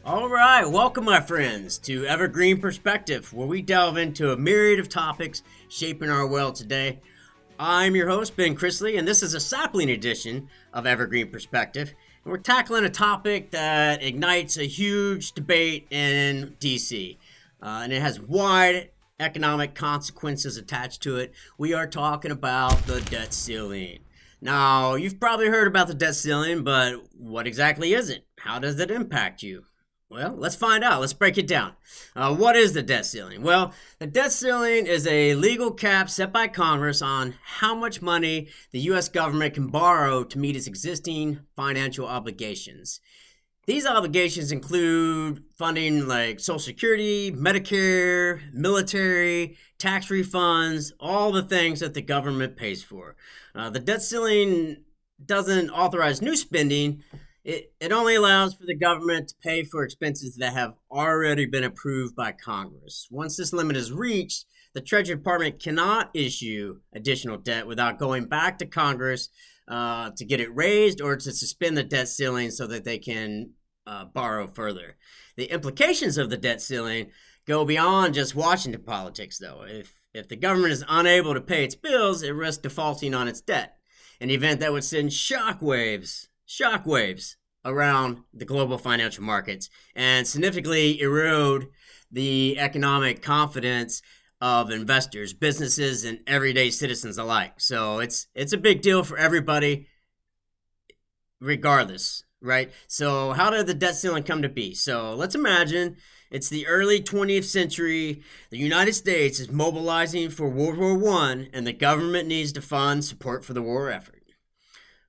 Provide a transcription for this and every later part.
All right, welcome, my friends, to Evergreen Perspective, where we delve into a myriad of topics shaping our world today. I'm your host, Ben Chrisley, and this is a Sapling Edition of Evergreen Perspective. And we're tackling a topic that ignites a huge debate in DC, and it has wide economic consequences attached to it. We are talking about the debt ceiling. Now, you've probably heard about the debt ceiling, but what exactly is it? How does it impact you? Well, let's find out. Let's break it down. What is the debt ceiling? Well, the debt ceiling is a legal cap set by Congress on how much money the U.S. government can borrow to meet its existing financial obligations. These obligations include funding like Social Security, Medicare, military, tax refunds, all the things that the government pays for. The debt ceiling doesn't authorize new spending. It only allows for the government to pay for expenses that have already been approved by Congress. Once this limit is reached, the Treasury Department cannot issue additional debt without going back to Congress to get it raised or to suspend the debt ceiling so that they can borrow further. The implications of the debt ceiling go beyond just Washington politics, though. If the government is unable to pay its bills, it risks defaulting on its debt, an event that would send shockwaves around the global financial markets and significantly erode the economic confidence of investors, businesses, and everyday citizens alike. So it's a big deal for everybody, regardless, right? So how did the debt ceiling come to be? So let's imagine it's the early 20th century. The United States is mobilizing for World War I, and the government needs to fund support for the war effort.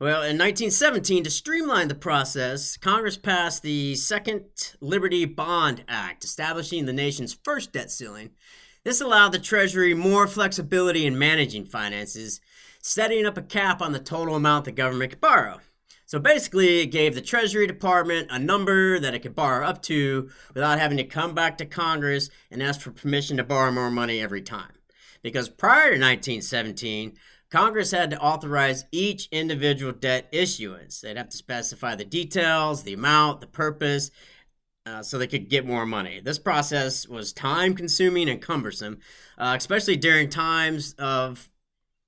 Well, in 1917, to streamline the process, Congress passed the Second Liberty Bond Act, establishing the nation's first debt ceiling. This allowed the Treasury more flexibility in managing finances, setting up a cap on the total amount the government could borrow. So basically, it gave the Treasury Department a number that it could borrow up to without having to come back to Congress and ask for permission to borrow more money every time. Because prior to 1917, Congress had to authorize each individual debt issuance. They'd have to specify the details, the amount, the purpose, so they could get more money. This process was time-consuming and cumbersome, especially during times of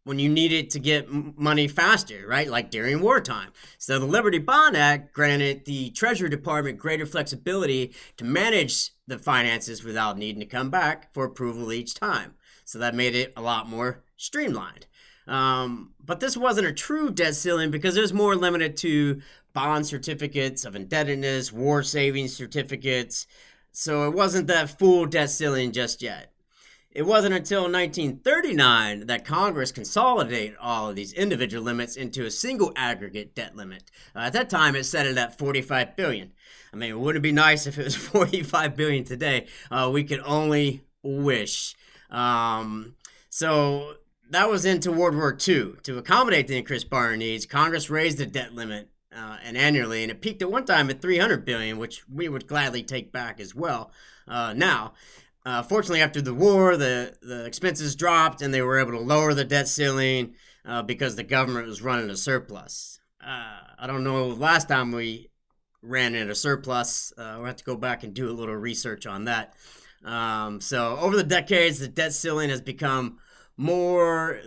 when you needed to get money faster, right? Like during wartime. So the Liberty Bond Act granted the Treasury Department greater flexibility to manage the finances without needing to come back for approval each time. So that made it a lot more streamlined. But this wasn't a true debt ceiling because it was more limited to bond certificates of indebtedness, war savings certificates. So it wasn't that full debt ceiling just yet. It wasn't until 1939 that Congress consolidated all of these individual limits into a single aggregate debt limit. At that time, it set it at $45 billion. I mean, wouldn't it be nice if it was $45 billion today? We could only wish. So that was into World War II. To accommodate the increased borrowing needs, Congress raised the debt limit and annually, and it peaked at one time at $300 billion, which we would gladly take back as well. Now, fortunately, after the war, the expenses dropped, and they were able to lower the debt ceiling because the government was running a surplus. I don't know last time we ran into a surplus. We'll have to go back and do a little research on that. So over the decades, the debt ceiling has become more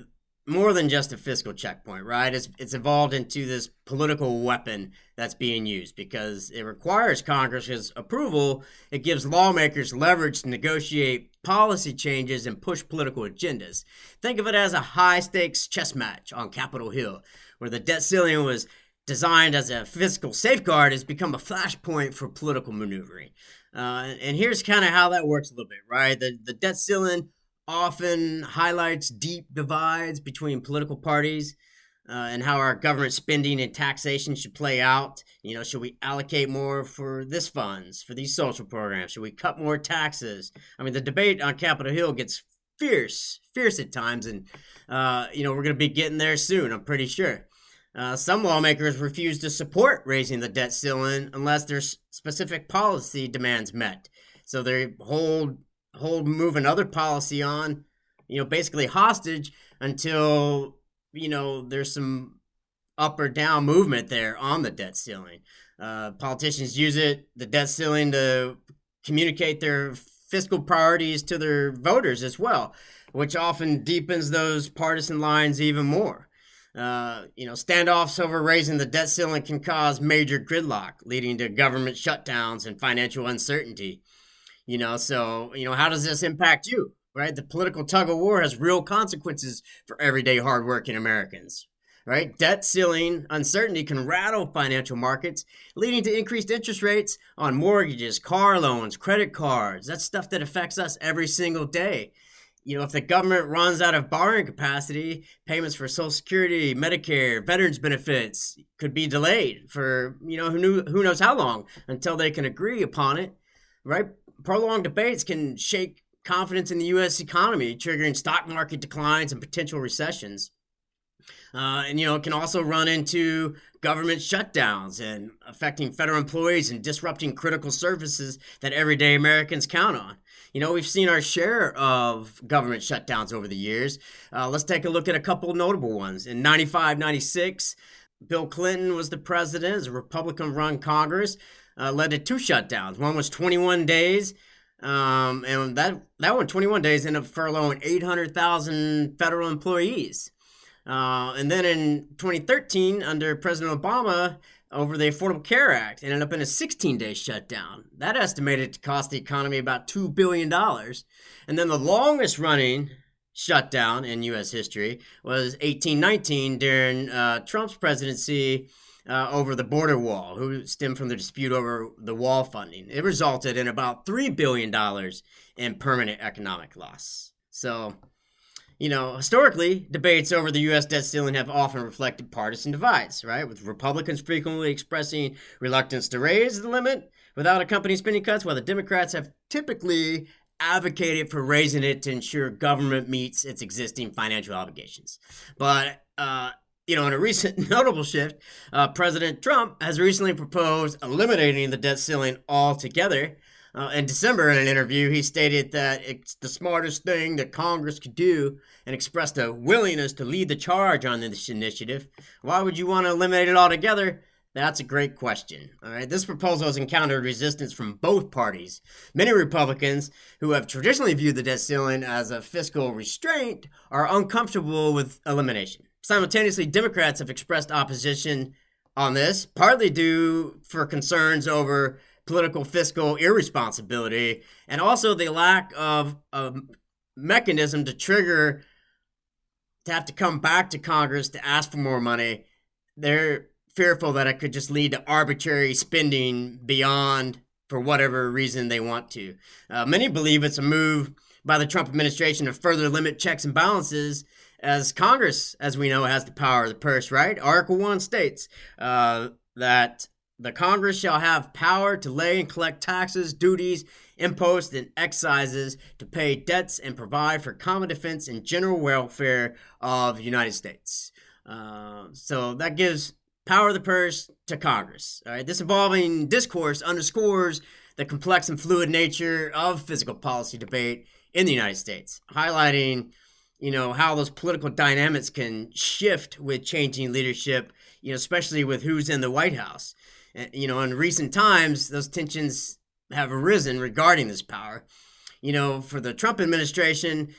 than just a fiscal checkpoint, right? It's evolved into this political weapon that's being used because it requires Congress's approval. It gives lawmakers leverage to negotiate policy changes and push political agendas. Think of it as a high-stakes chess match on Capitol Hill, where the debt ceiling was designed as a fiscal safeguard. Has become a flashpoint for political maneuvering. And here's kind of how that works a little bit, right? The debt ceiling often highlights deep divides between political parties and how our government spending and taxation should play out. You know, should we allocate more for this funds, for these social programs? Should we cut more taxes? I mean, the debate on Capitol Hill gets fierce at times, and, we're going to be getting there soon, I'm pretty sure. Some lawmakers refuse to support raising the debt ceiling unless there's specific policy demands met. So they hold moving other policy on, basically hostage until, there's some up or down movement there on the debt ceiling. Politicians use the debt ceiling, to communicate their fiscal priorities to their voters as well, which often deepens those partisan lines even more. Standoffs over raising the debt ceiling can cause major gridlock, leading to government shutdowns and financial uncertainty. How does this impact you? Right? The political tug of war has real consequences for everyday hardworking Americans. Right? Debt ceiling uncertainty can rattle financial markets, leading to increased interest rates on mortgages, car loans, credit cards. That's stuff that affects us every single day. If the government runs out of borrowing capacity, payments for Social Security, Medicare, veterans benefits could be delayed for, who knows how long until they can agree upon it, right? Prolonged debates can shake confidence in the U.S. economy, triggering stock market declines and potential recessions. It can also run into government shutdowns and affecting federal employees and disrupting critical services that everyday Americans count on. We've seen our share of government shutdowns over the years. Let's take a look at a couple of notable ones. In 95, 96, Bill Clinton was the president as a Republican-run Congress, led to two shutdowns. One was 21 days, and that one, 21 days, ended up furloughing 800,000 federal employees. And then in 2013, under President Obama, over the Affordable Care Act, ended up in a 16-day shutdown. That estimated to cost the economy about $2 billion. And then the longest running shutdown in U.S. history was 1819 during Trump's presidency, over the border wall, who stemmed from the dispute over the wall funding. It resulted in about $3 billion in permanent economic loss. So, historically, debates over the U.S. debt ceiling have often reflected partisan divides, right? With Republicans frequently expressing reluctance to raise the limit without accompanying spending cuts, while the Democrats have typically advocated for raising it to ensure government meets its existing financial obligations. But, in a recent notable shift, President Trump has recently proposed eliminating the debt ceiling altogether. In December, in an interview, he stated that it's the smartest thing that Congress could do and expressed a willingness to lead the charge on this initiative. Why would you want to eliminate it altogether? That's a great question. All right, this proposal has encountered resistance from both parties. Many Republicans, who have traditionally viewed the debt ceiling as a fiscal restraint, are uncomfortable with elimination. Simultaneously, Democrats have expressed opposition on this, partly due for concerns over political fiscal irresponsibility, and also the lack of a mechanism to have to come back to Congress to ask for more money. They're fearful that it could just lead to arbitrary spending beyond for whatever reason they want to. Many believe it's a move by the Trump administration to further limit checks and balances, as Congress, as we know, has the power of the purse, right? Article 1 states that the Congress shall have power to lay and collect taxes, duties, imposts, and excises, to pay debts and provide for common defense and general welfare of the United States. So that gives power of the purse to Congress. All right, this evolving discourse underscores the complex and fluid nature of fiscal policy debate in the United States, highlighting how those political dynamics can shift with changing leadership, especially with who's in the White House. In recent times, those tensions have arisen regarding this power. For the Trump administration,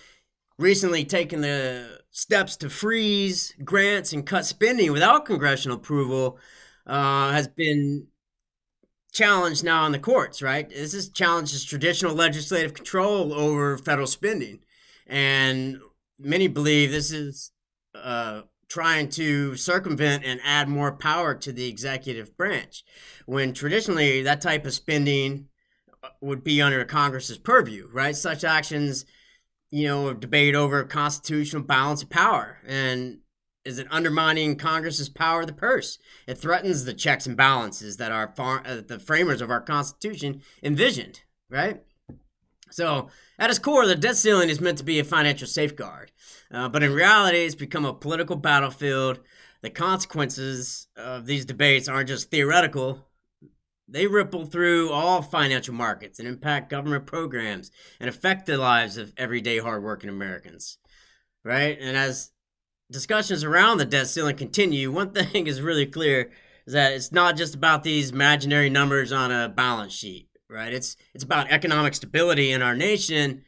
recently taken the steps to freeze grants and cut spending without congressional approval has been challenged now in the courts, right? This challenges traditional legislative control over federal spending. And many believe this is trying to circumvent and add more power to the executive branch, when traditionally that type of spending would be under Congress's purview, right? Such actions, debate over constitutional balance of power. And is it undermining Congress's power of the purse? It threatens the checks and balances that the framers of our Constitution envisioned, right? So at its core, the debt ceiling is meant to be a financial safeguard. But in reality, it's become a political battlefield. The consequences of these debates aren't just theoretical. They ripple through all financial markets and impact government programs and affect the lives of everyday hardworking Americans, right? And as discussions around the debt ceiling continue, one thing is really clear. is that it's not just about these imaginary numbers on a balance sheet, right? It's about economic stability in our nation,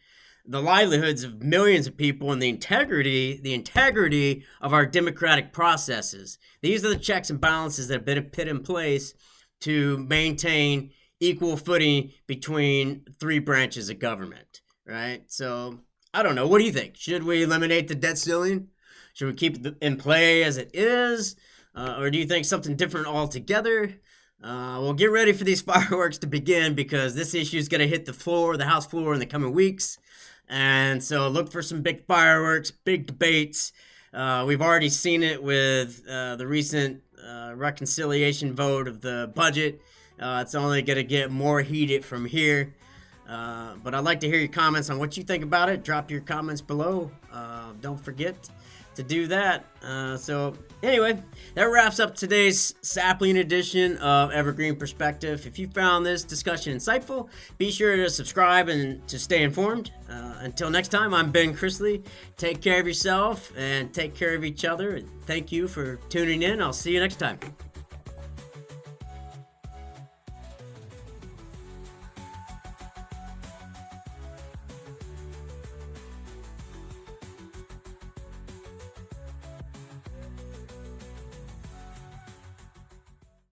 the livelihoods of millions of people, and the integrity of our democratic processes. These are the checks and balances that have been put in place to maintain equal footing between three branches of government, right? So I don't know. What do you think? Should we eliminate the debt ceiling? Should we keep it in play as it is? Or do you think something different altogether? Well, get ready for these fireworks to begin, because this issue is going to hit the House floor in the coming weeks. And so look for some big fireworks, big debates. We've already seen it with the recent reconciliation vote of the budget. It's only going to get more heated from here. But I'd like to hear your comments on what you think about it. Drop your comments below. Don't forget to do that. So anyway, that wraps up today's Sapling edition of Evergreen Perspective. If you found this discussion insightful, be sure to subscribe and to stay informed. Until next time, I'm Ben Chrisley. Take care of yourself and take care of each other. Thank you for tuning in. I'll see you next time.